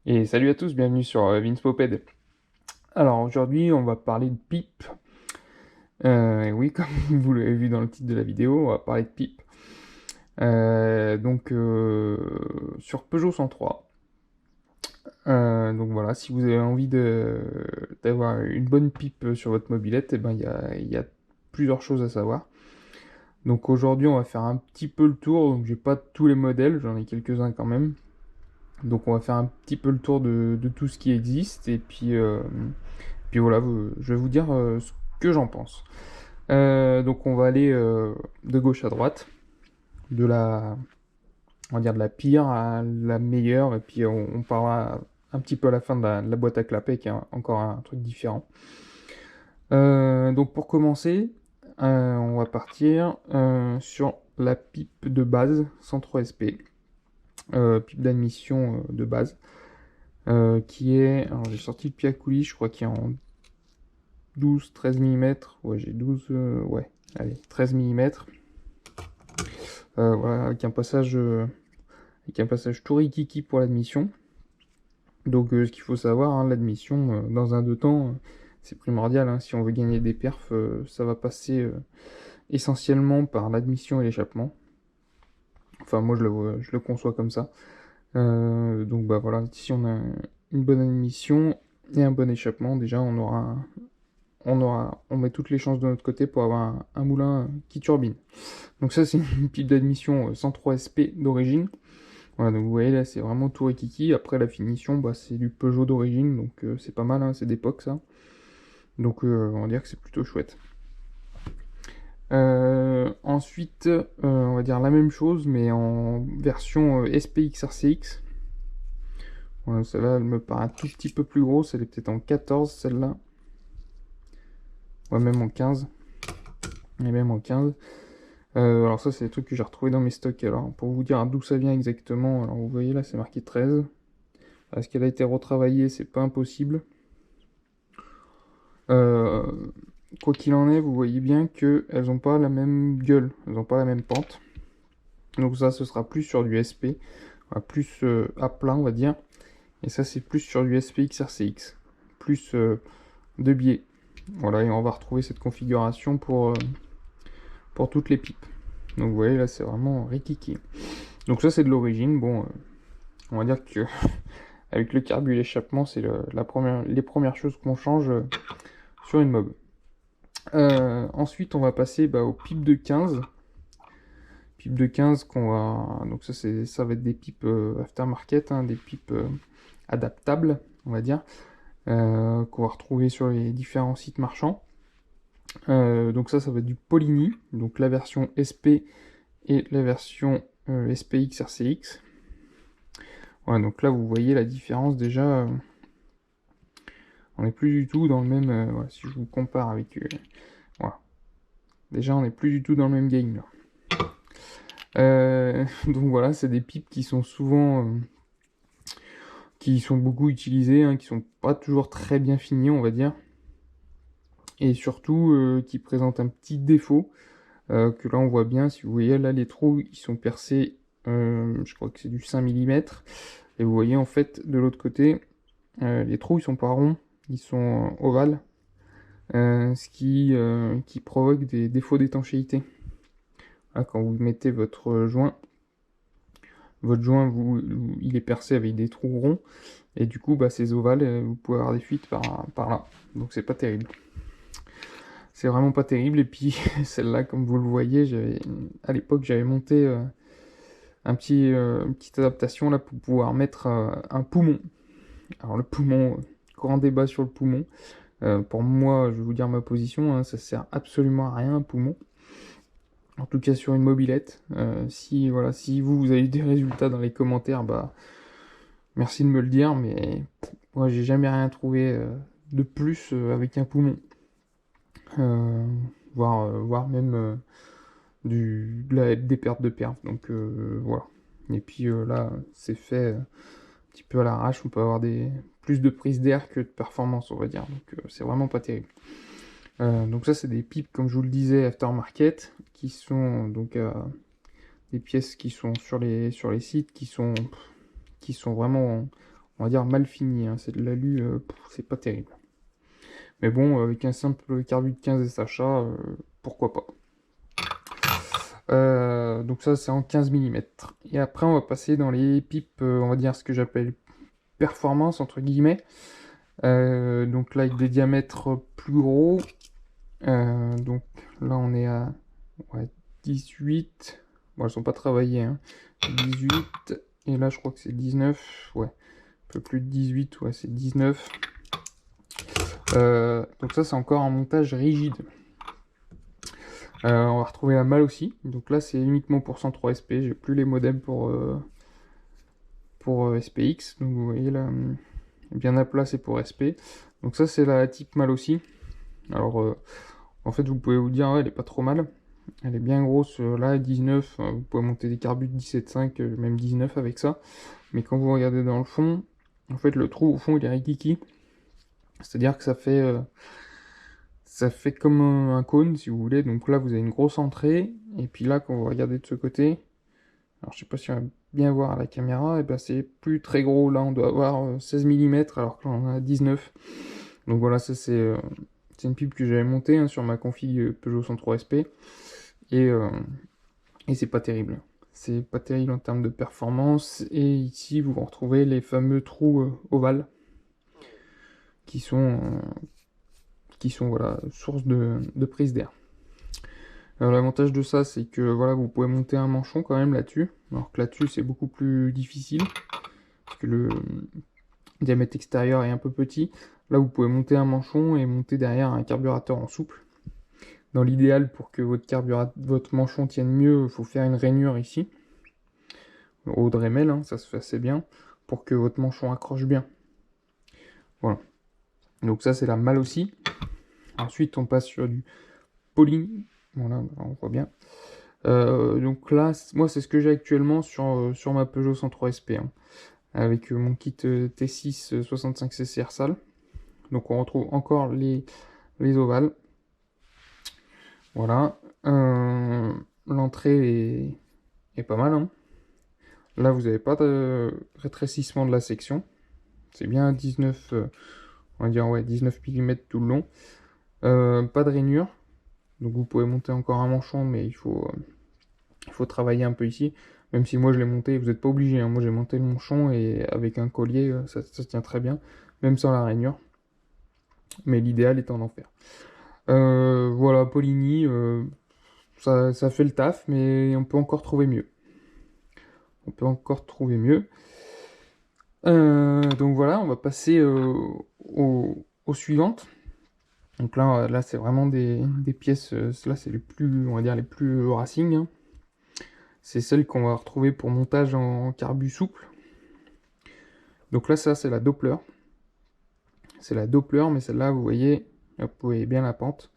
Et salut à tous, bienvenue sur Vince Poped. Alors aujourd'hui, on va parler de pipe. Et oui, comme vous l'avez vu dans le titre de la vidéo, on va parler de pipe. Sur Peugeot 103. Donc voilà, si vous avez envie d'avoir une bonne pipe sur votre mobilette, eh ben, il y a plusieurs choses à savoir. Donc aujourd'hui, on va faire un petit peu le tour. Donc j'ai pas tous les modèles, j'en ai quelques-uns quand même. Donc on va faire un petit peu le tour de tout ce qui existe. Et puis voilà, je vais vous dire ce que j'en pense. Donc on va aller de gauche à droite, de la, on va dire de la pire à la meilleure, et puis on parlera un petit peu à la fin de la boîte à clapet, qui est encore un truc différent. Donc pour commencer, on va partir sur la pipe de base 103 SP, pipe d'admission de base, qui est, alors j'ai sorti le pied à coulis, je crois qu'il est en 12-13 mm, ouais j'ai 12, ouais, allez, 13 mm, voilà, avec un passage tout rikiki pour l'admission. Donc ce qu'il faut savoir, hein, l'admission, dans un deux temps, c'est primordial, hein, si on veut gagner des perfs, ça va passer essentiellement par l'admission et l'échappement. Enfin moi je le conçois comme ça. Donc bah voilà, si on a une bonne admission et un bon échappement, déjà on met toutes les chances de notre côté pour avoir un moulin qui turbine. Donc ça c'est une pipe d'admission 103 SP d'origine. Voilà, donc vous voyez là c'est vraiment tout rikiki. Après la finition, bah, c'est du Peugeot d'origine, donc c'est pas mal, hein, c'est d'époque ça. Donc on va dire que c'est plutôt chouette. Ensuite, on va dire la même chose, mais en version SPX RCX. Voilà, celle-là, elle me paraît un tout petit peu plus grosse, elle est peut-être en 14, celle-là. Ouais, même en 15. Et même en 15. Alors ça, c'est des trucs que j'ai retrouvé dans mes stocks. Alors, pour vous dire d'où ça vient exactement, alors vous voyez là, c'est marqué 13. Est-ce qu'elle a été retravaillée? C'est pas impossible. Euh, Quoi qu'il en est, vous voyez bien qu'elles n'ont pas la même gueule, elles n'ont pas la même pente. Donc ça, ce sera plus sur du SP, plus à plat, on va dire. Et ça, c'est plus sur du SPX RCX, plus de biais. Voilà, et on va retrouver cette configuration pour toutes les pipes. Donc vous voyez, là, c'est vraiment rikiki. Donc ça, c'est de l'origine. Bon, on va dire que avec le carbu et l'échappement, c'est les premières choses qu'on change sur une mob. Ensuite, on va passer aux pipes de 15. Pipes de 15 qu'on va... Donc ça va être des pipes aftermarket, hein, des pipes adaptables, on va dire, qu'on va retrouver sur les différents sites marchands. Donc ça va être du Polini, donc la version SP et la version SPX RCX. Voilà, donc là vous voyez la différence déjà. On n'est plus du tout dans le même. Voilà, si je vous compare avec. Voilà. Déjà on n'est plus du tout dans le même game là. Donc voilà, c'est des pipes qui sont souvent. Qui sont beaucoup utilisées, hein, qui sont pas toujours très bien finies, on va dire. Et surtout qui présentent un petit défaut. Que là on voit bien, si vous voyez là les trous ils sont percés, je crois que c'est du 5 mm, et vous voyez en fait de l'autre côté les trous ils sont pas ronds, ils sont ovales, ce qui provoque des défauts d'étanchéité. Là, quand vous mettez votre joint, il est percé avec des trous ronds, et du coup ces ovales vous pouvez avoir des fuites par là, donc c'est pas terrible. C'est vraiment pas terrible. Et puis celle-là, comme vous le voyez, à l'époque j'avais monté une petite adaptation là pour pouvoir mettre un poumon. Alors le poumon, grand débat sur le poumon. Pour moi, je vais vous dire ma position, hein, ça sert absolument à rien un poumon. En tout cas sur une mobilette. Si vous avez eu des résultats dans les commentaires, merci de me le dire, mais moi j'ai jamais rien trouvé de plus avec un poumon. Voire même des pertes de perf. Donc voilà. Et puis là, c'est fait un petit peu à l'arrache. On peut avoir plus de prise d'air que de performance, on va dire. Donc c'est vraiment pas terrible. Donc ça, c'est des pipes, comme je vous le disais, aftermarket, qui sont donc des pièces qui sont sur les sites, qui sont vraiment on va dire, mal fini, hein. C'est de l'alu, c'est pas terrible. Mais bon, avec un simple carbu de 15 SHA, pourquoi pas. Donc ça, c'est en 15 mm. Et après, on va passer dans les pipes, on va dire ce que j'appelle performance, entre guillemets. Donc là, avec des diamètres plus gros. Donc là, on est à 18. Bon, elles sont pas travaillées, hein. 18. Et là, je crois que c'est 19. Ouais, un peu plus de 18. Ouais, c'est 19. Donc ça, c'est encore un montage rigide. On va retrouver la malle aussi. Donc là, c'est uniquement pour 103 SP. J'ai plus les modems pour SPX. Donc vous voyez là, bien à plat, c'est pour SP. Donc ça, c'est la type malle aussi. Alors, en fait, vous pouvez vous dire, ouais, elle est pas trop mal. Elle est bien grosse, là, 19. Vous pouvez monter des carbus de 17,5, même 19 avec ça. Mais quand vous regardez dans le fond, en fait, le trou au fond, il est rikiki. C'est-à-dire que ça fait comme un cône, si vous voulez. Donc là, vous avez une grosse entrée. Et puis là, quand vous regardez de ce côté, alors je sais pas si on va bien voir à la caméra, et ben c'est plus très gros. Là, on doit avoir 16 mm, alors que là, on a 19. Donc voilà, ça c'est une pipe que j'avais montée, hein, sur ma config Peugeot 103 SP. Et c'est pas terrible. C'est pas terrible en termes de performance. Et ici, vous retrouvez les fameux trous ovales qui sont, voilà, source de prise d'air. L'avantage de ça, c'est que voilà, vous pouvez monter un manchon quand même là-dessus. Alors que là-dessus, c'est beaucoup plus difficile, parce que le diamètre extérieur est un peu petit. Là, vous pouvez monter un manchon et monter derrière un carburateur en souple. Dans l'idéal, pour que votre manchon tienne mieux, il faut faire une rainure ici, au Dremel, hein, ça se fait assez bien, pour que votre manchon accroche bien. Voilà. Donc ça, c'est la malle aussi. Ensuite, on passe sur du poly. Voilà, on voit bien. Donc là, moi, c'est ce que j'ai actuellement sur ma Peugeot 103 SP, hein, avec mon kit T6 65cc Sal. Donc on retrouve encore les ovales. Voilà. L'entrée est pas mal, hein. Là, vous n'avez pas de rétrécissement de la section. C'est bien 19, on va dire, ouais, 19 mm tout le long. Pas de rainure. Donc vous pouvez monter encore un manchon, mais il faut travailler un peu ici. Même si moi je l'ai monté, vous n'êtes pas obligé, hein. Moi j'ai monté le manchon et avec un collier, ça tient très bien, même sans la rainure. Mais l'idéal étant d'en faire. Voilà, Polini, ça fait le taf, mais on peut encore trouver mieux. On peut encore trouver mieux. Donc voilà, on va passer aux suivantes. Donc là c'est vraiment des pièces, là c'est les plus, on va dire les plus racing, hein. C'est celles qu'on va retrouver pour montage en carbu souple. Donc là, ça, c'est la Doppler. C'est la Doppler, mais celle-là, vous voyez bien la pente.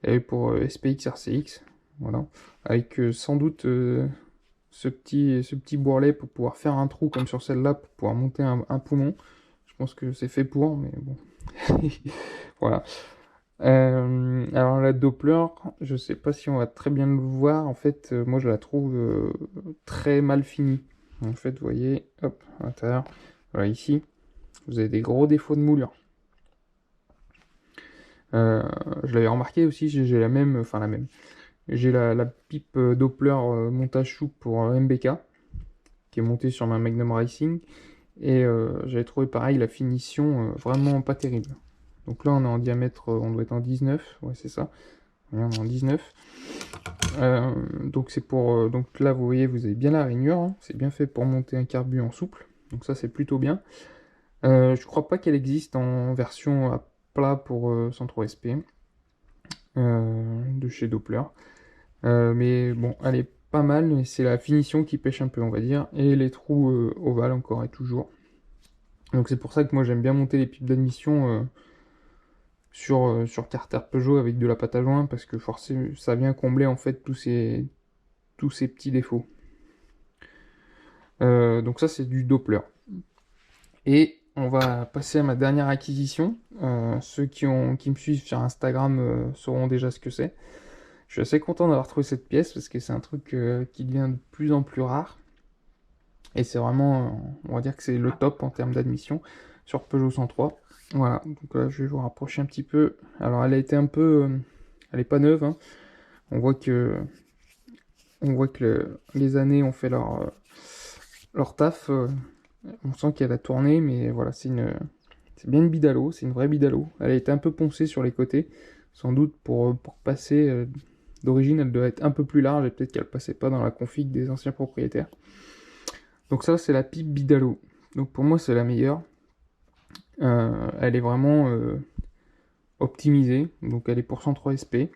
Elle est pour SPX RCX. Voilà. Avec sans doute ce petit bourrelet pour pouvoir faire un trou comme sur celle-là, pour pouvoir monter un poumon. Je pense que c'est fait pour, mais bon. Voilà. Alors la Doppler, je sais pas si on va très bien le voir. En fait, moi je la trouve très mal finie. En fait, vous voyez, hop, à l'intérieur, voilà, ici, vous avez des gros défauts de moulure. Je l'avais remarqué aussi, j'ai la même, enfin la même. J'ai la pipe Doppler montage souple pour MBK, qui est montée sur ma Magnum Racing. Et j'avais trouvé pareil la finition vraiment pas terrible. Donc là on est en diamètre, on doit être en 19, ouais c'est ça. On est en 19. Donc c'est pour. Donc là vous voyez, vous avez bien la rainure, hein. C'est bien fait pour monter un carbu en souple. Donc ça c'est plutôt bien. Je crois pas qu'elle existe en version à plat pour 103 SP de chez Doppler. Mais bon, elle est pas mal, mais c'est la finition qui pêche un peu, on va dire. Et les trous ovales encore et toujours. Donc c'est pour ça que moi j'aime bien monter les pipes d'admission sur Carter Peugeot avec de la pâte à joint, parce que forcément ça vient combler en fait tous ces petits défauts. Donc ça c'est du Doppler. Et on va passer à ma dernière acquisition. Ceux qui me suivent sur Instagram sauront déjà ce que c'est. Je suis assez content d'avoir trouvé cette pièce parce que c'est un truc qui devient de plus en plus rare. Et c'est vraiment, on va dire que c'est le top en termes d'admission sur Peugeot 103. Voilà, donc là je vais vous rapprocher un petit peu. Alors elle a été un peu, elle est pas neuve, hein. On voit que, les années ont fait leur taf. On sent qu'elle a tourné, mais voilà, c'est bien une bidalo, c'est une vraie bidalo. Elle a été un peu poncée sur les côtés, sans doute pour passer. D'origine, elle doit être un peu plus large et peut-être qu'elle passait pas dans la config des anciens propriétaires. Donc ça, c'est la pipe bidalo. Donc pour moi, c'est la meilleure. Elle est vraiment optimisée, donc elle est pour 103 SP.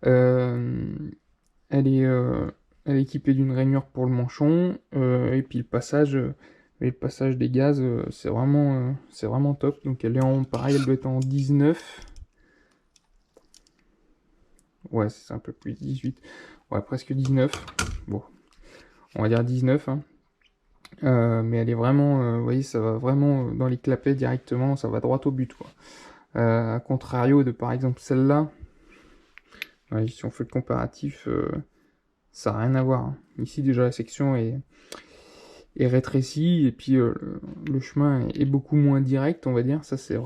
Euh, elle est équipée d'une rainure pour le manchon, et puis le passage des gaz, c'est vraiment top. Donc elle est pareil, elle doit être en 19. Ouais, c'est un peu plus 18. Ouais, presque 19. Bon, on va dire 19, hein. Mais elle est vraiment, vous voyez, ça va vraiment dans les clapets directement, ça va droit au but, quoi. A contrario de par exemple celle-là, ouais, si on fait le comparatif, ça n'a rien à voir, hein. Ici déjà la section est rétrécie et puis le chemin est beaucoup moins direct, on va dire. Ça c'est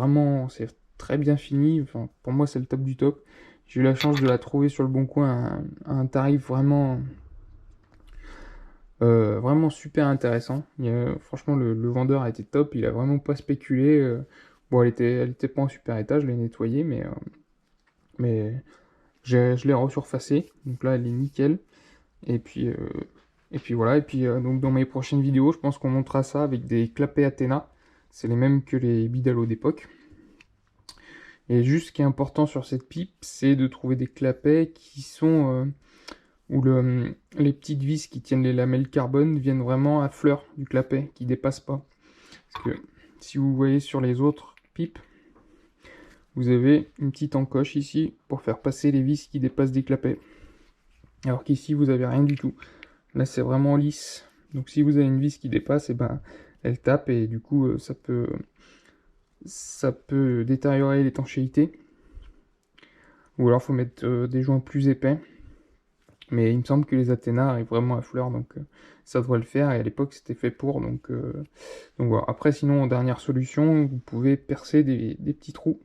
très bien fini. Enfin, pour moi c'est le top du top. J'ai eu la chance de la trouver sur le bon coin à un tarif vraiment super intéressant. Franchement le vendeur a été top, il a vraiment pas spéculé. Bon elle était pas en super état, je l'ai nettoyée mais je l'ai resurfacée, donc là elle est nickel. Et puis, euh, et puis voilà, et puis donc dans mes prochaines vidéos, je pense qu'on montrera ça avec des clapets Athena. C'est les mêmes que les Bidalo d'époque. Et juste ce qui est important sur cette pipe, c'est de trouver des clapets qui sont où les petites vis qui tiennent les lamelles carbone viennent vraiment à fleur du clapet, qui dépassent pas. Parce que si vous voyez sur les autres pipes, vous avez une petite encoche ici pour faire passer les vis qui dépassent des clapets. Alors qu'ici, vous avez rien du tout. Là, c'est vraiment lisse. Donc si vous avez une vis qui dépasse, et ben, elle tape et du coup, ça peut détériorer l'étanchéité. Ou alors, faut mettre des joints plus épais. Mais il me semble que les Athéna arrivent vraiment à fleur, donc ça devrait le faire. Et à l'époque, c'était fait pour. Donc voilà. Après, sinon, en dernière solution, vous pouvez percer des petits trous.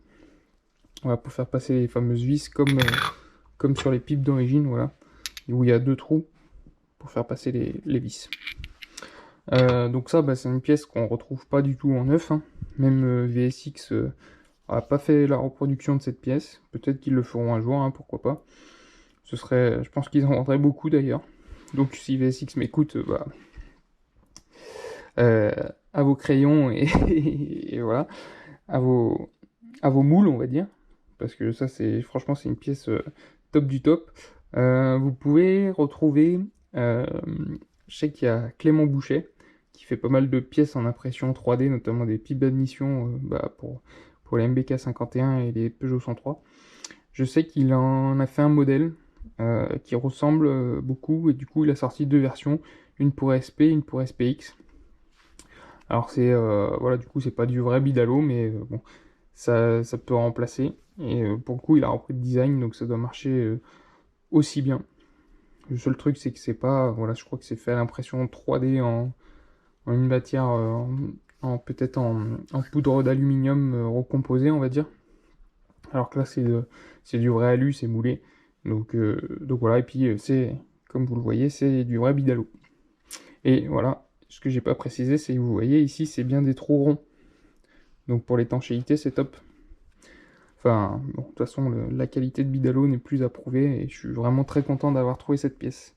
Voilà, pour faire passer les fameuses vis comme sur les pipes d'origine, voilà. Où il y a deux trous pour faire passer les vis. Donc ça, bah, c'est une pièce qu'on retrouve pas du tout en neuf, hein. Même VSX n'a pas fait la reproduction de cette pièce. Peut-être qu'ils le feront un jour, hein, pourquoi pas. Je pense qu'ils en vendraient beaucoup d'ailleurs. Donc si VSX m'écoute, bah, euh, à vos crayons et voilà, à vos moules, on va dire. Parce que ça, franchement, c'est une pièce top du top. Vous pouvez retrouver, je sais qu'il y a Clément Boucher, qui fait pas mal de pièces en impression 3D, notamment des pipes d'admission bah, pour les MBK 51 et les Peugeot 103. Je sais qu'il en a fait un modèle qui ressemble beaucoup, et du coup il a sorti deux versions, une pour SP, une pour SPX. Alors voilà, du coup c'est pas du vrai Bidalo, mais bon, ça peut remplacer. Et pour le coup il a repris le design, donc ça doit marcher aussi bien. Le seul truc c'est que c'est pas, voilà, je crois que c'est fait à l'impression 3D en une matière, peut-être en poudre d'aluminium recomposée, on va dire. Alors que là, c'est du vrai alu, c'est moulé. Donc voilà, et puis comme vous le voyez, c'est du vrai Bidalo. Et voilà, ce que j'ai pas précisé, c'est que vous voyez ici, c'est bien des trous ronds. Donc pour l'étanchéité, c'est top. Enfin, bon, de toute façon, la qualité de Bidalo n'est plus à prouver, et je suis vraiment très content d'avoir trouvé cette pièce.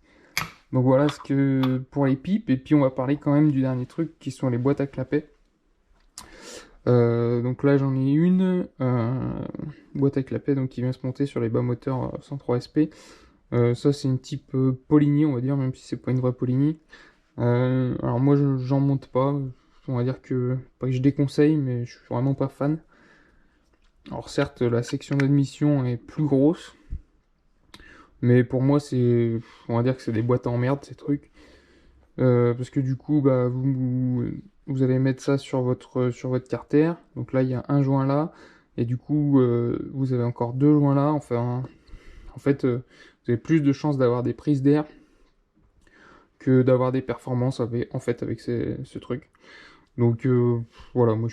Donc voilà ce que pour les pipes, et puis on va parler quand même du dernier truc, qui sont les boîtes à clapets. Donc là j'en ai une boîte à clapets donc, qui vient se monter sur les bas moteurs 103 SP. Ça c'est une type Poligny, on va dire, même si c'est pas une vraie Poligny. Alors moi j'en monte pas, on va dire que, pas que je déconseille, mais je suis vraiment pas fan. Alors certes la section d'admission est plus grosse, mais pour moi on va dire que c'est des boîtes en merde ces trucs. Parce que du coup, bah, vous allez mettre ça sur votre carter. Donc là, il y a un joint là. Et du coup, vous avez encore deux joints là. Enfin, en fait, vous avez plus de chances d'avoir des prises d'air que d'avoir des performances en fait avec ce truc. Donc voilà, moi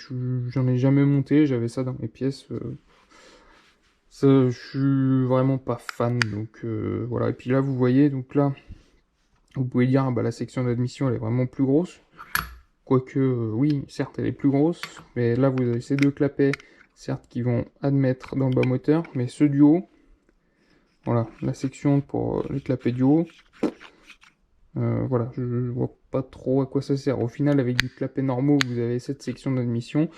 j'en ai jamais monté, j'avais ça dans mes pièces. Ça, je suis vraiment pas fan, donc voilà. Et puis là, vous voyez, donc là, vous pouvez dire, ah, bah, la section d'admission, elle est vraiment plus grosse. Quoique, oui, certes, elle est plus grosse, mais là, vous avez ces deux clapets, certes, qui vont admettre dans le bas moteur, mais ceux du haut, voilà, la section pour les clapets du haut, voilà, je vois pas trop à quoi ça sert. Au final, avec des clapets normaux, vous avez cette section d'admission,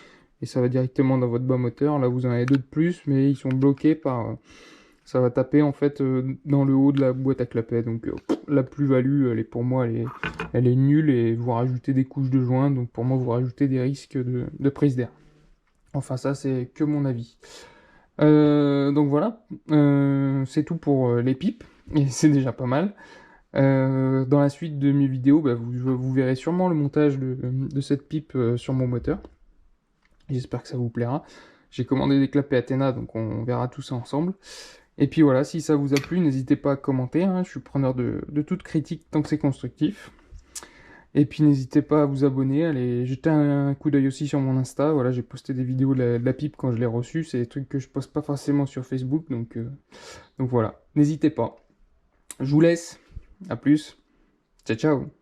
et ça va directement dans votre bas moteur. Là, vous en avez deux de plus, mais ils sont bloqués par... ça va taper en fait dans le haut de la boîte à clapets. Donc la plus-value, elle est pour moi, elle est nulle et vous rajoutez des couches de joints. Donc pour moi, vous rajoutez des risques de prise d'air. Enfin, ça, c'est que mon avis. Donc voilà, c'est tout pour les pipes. Et c'est déjà pas mal. Dans la suite de mes vidéos, bah, vous verrez sûrement le montage de cette pipe sur mon moteur. J'espère que ça vous plaira. J'ai commandé des clapets Athena, donc on verra tout ça ensemble. Et puis voilà, si ça vous a plu, n'hésitez pas à commenter, hein, je suis preneur de toute critique tant que c'est constructif. Et puis n'hésitez pas à vous abonner, allez jeter un coup d'œil aussi sur mon Insta, voilà, j'ai posté des vidéos de la pipe quand je l'ai reçue, c'est des trucs que je poste pas forcément sur Facebook, donc voilà, n'hésitez pas. Je vous laisse, à plus, ciao ciao.